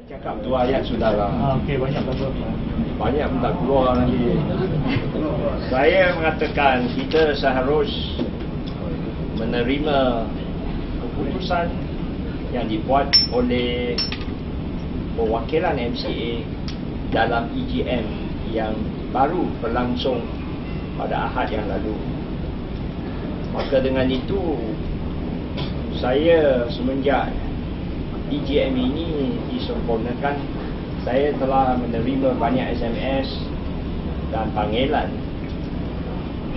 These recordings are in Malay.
Cakap 2 ayat sudahlah. Okey, banyak bagus. Banyak pun tak keluar nanti. Saya mengatakan kita seharus menerima keputusan yang dibuat oleh perwakilan MCA dalam EGM yang baru berlangsung pada Ahad yang lalu. Maka dengan itu, saya semenjak EGM ini disempurnakan, saya telah menerima banyak SMS dan panggilan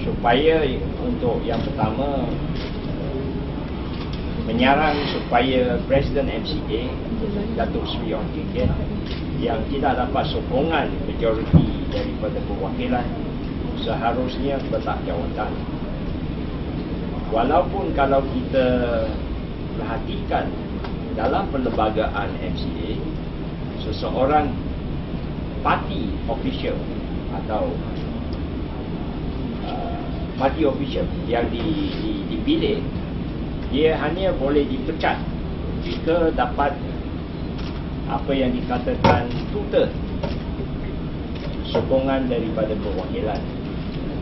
supaya untuk yang pertama menyarang supaya Presiden MCA Datuk Seri Ong Keng Kiat yang tidak dapat sokongan majoriti daripada perwakilan seharusnya letak jawatan. Walaupun kalau kita perhatikan dalam perlembagaan MCA, seseorang parti official atau parti official yang dipilih, dia hanya boleh dipecat jika dapat apa yang dikatakan tutor sokongan daripada perwakilan.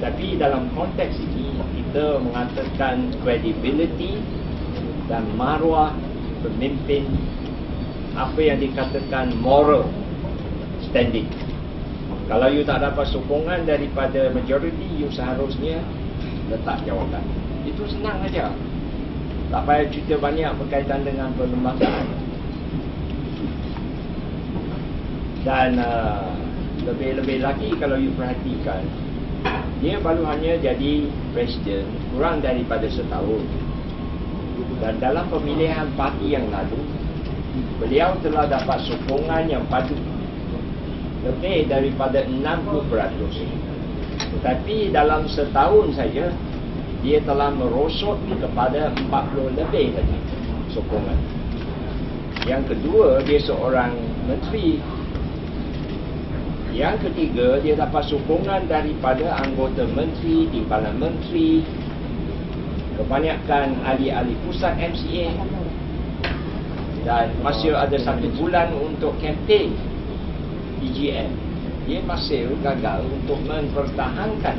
Tapi dalam konteks ini, kita mengatakan credibility dan maruah pemimpin, apa yang dikatakan moral standing. Kalau you tak dapat sokongan daripada majoriti, you seharusnya letak jawatan. Itu senang aja. Tak payah cerita banyak berkaitan dengan perlembagaan. Dan lebih-lebih lagi kalau you perhatikan, dia baru hanya jadi presiden kurang daripada setahun. Dan dalam pemilihan parti yang lalu, beliau telah dapat sokongan yang patut lebih daripada 60%. Tetapi dalam setahun saja, dia telah merosot kepada 40 lebih lagi sokongan. Yang kedua, dia seorang menteri. Yang ketiga, dia dapat sokongan daripada anggota menteri, timbalan menteri, kebanyakan ahli-ahli pusat MCA, dan masih ada 1 bulan untuk kempen EGM. Dia masih gagal untuk mempertahankan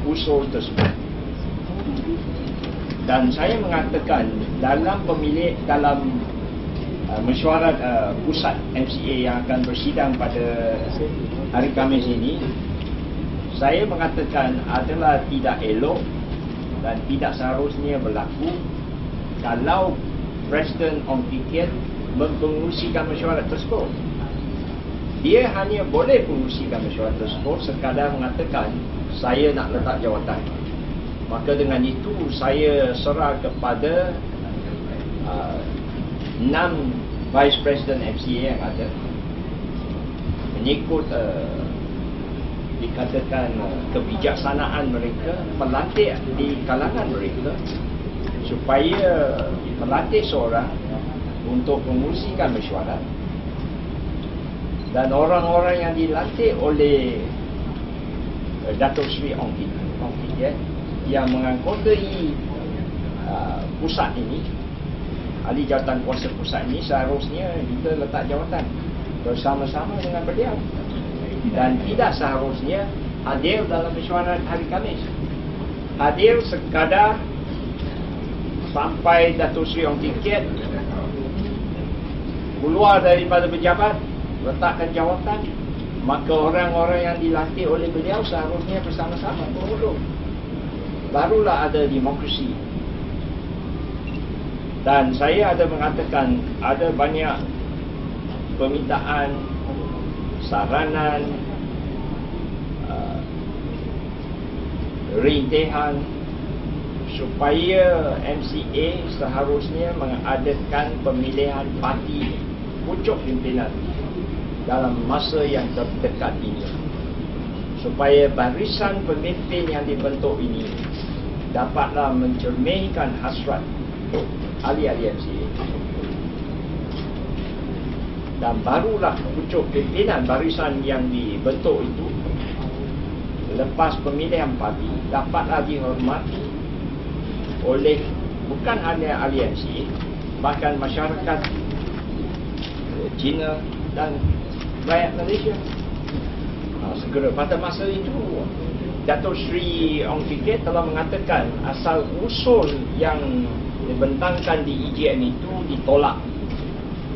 usul tersebut. Dan saya mengatakan dalam mesyuarat pusat MCA yang akan bersidang pada hari Khamis ini, saya mengatakan adalah tidak elok dan tidak seharusnya berlaku kalau Presiden Ong Keng Kiat mengerusikan mesyuarat tersebut. Dia hanya boleh mengerusikan mesyuarat tersebut sekadar mengatakan saya nak letak jawatan. Maka dengan itu saya serah kepada 6 Vice President MCA yang ada mengikut dikatakan kebijaksanaan mereka, melantik di kalangan mereka supaya melantik seorang untuk mengurusikan mesyuarat. Dan orang-orang yang dilantik oleh Datuk Seri Ong Keng Kiat yang menganggotai pusat ini, ahli jawatan kuasa pusat ini, seharusnya kita letak jawatan bersama-sama dengan beliau. Dan tidak seharusnya hadir dalam mesyuarat hari Khamis. Hadir sekadar sampai Datuk Seri Ong Keng Kiat keluar daripada pejabat, letakkan jawatan, maka orang-orang yang dilantik oleh beliau seharusnya bersama-sama mengunduh. Barulah ada demokrasi. Dan saya ada mengatakan ada banyak permintaan, saranan, rintihan supaya MCA seharusnya mengadakan pemilihan parti pucuk pimpinan dalam masa yang terdekat ini, supaya barisan pemimpin yang dibentuk ini dapatlah mencerminkan hasrat ahli-ahli MCA. Dan barulah pucuk pimpinan barisan yang dibentuk itu lepas pemilihan parti dapatlah dihormati oleh bukan hanya ahli MCA, bahkan masyarakat Cina, dan rakyat Malaysia. Segera pada masa itu Dato' Sri Ong Kit telah mengatakan asal usul yang dibentangkan di EJM itu ditolak.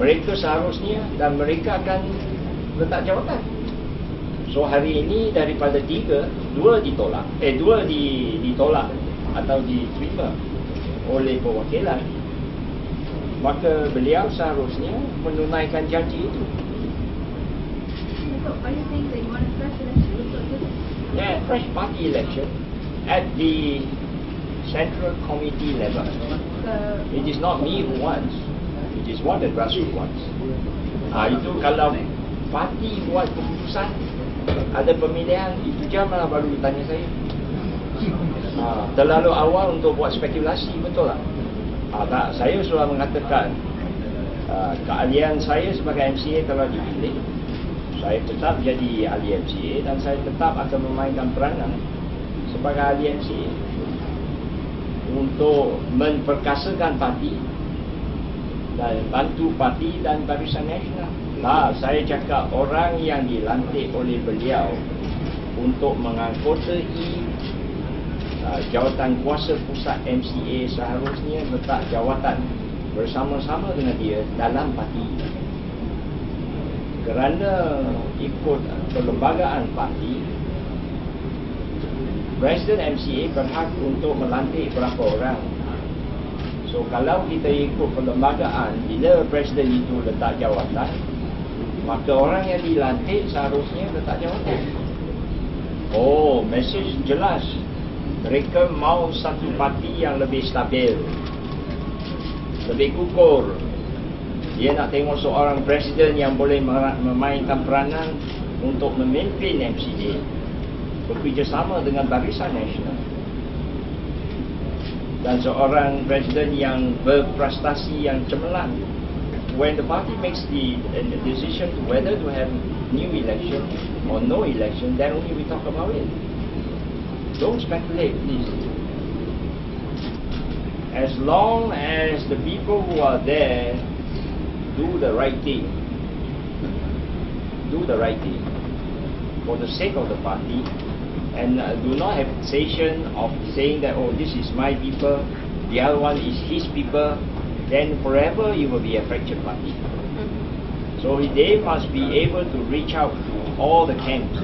Mereka seharusnya dan mereka akan letak jawatan. So hari ini daripada 3, 2 ditolak, 2 ditolak atau diterima oleh perwakilan. Maka beliau seharusnya menunaikan janji itu. So, are you saying that you want a fresh election? Yeah, fresh party election at the central committee level. It is not me who wants. It is what the grassroots wants. Itu kalau parti buat keputusan, ada pemilihan, itu janganlah baru tanya saya. Terlalu awal untuk buat spekulasi, betul tak? Tak, saya sudah mengatakan keahlian saya sebagai MCA telah dipilih. Saya tetap jadi ahli MCA dan saya tetap akan memainkan peranan sebagai ahli MCA untuk memperkasakan parti dan bantu parti dan Barisan Nasional. Saya cakap orang yang dilantik oleh beliau untuk menganggotai jawatan kuasa pusat MCA seharusnya letak jawatan bersama-sama dengan dia dalam parti. Kerana ikut perlembagaan parti, Presiden MCA berhak untuk melantik berapa orang. So kalau kita ikut perlembagaan, bila Presiden itu letak jawatan, maka orang yang dilantik seharusnya letak jawatan. Mesej jelas. Mereka mau satu parti yang lebih stabil, lebih kukuh. Dia nak tengok seorang presiden yang boleh memainkan peranan untuk memimpin MCA, bekerjasama dengan Barisan Nasional, dan seorang presiden yang berprestasi yang cemerlang. When the party makes the decision to whether to have new election or no election, then only we talk about it. Don't speculate, please. As long as the people who are there do the right thing for the sake of the party, and do not have sensation of saying that, this is my people, the other one is his people, then forever you will be a fractured party. So they must be able to reach out to all the camps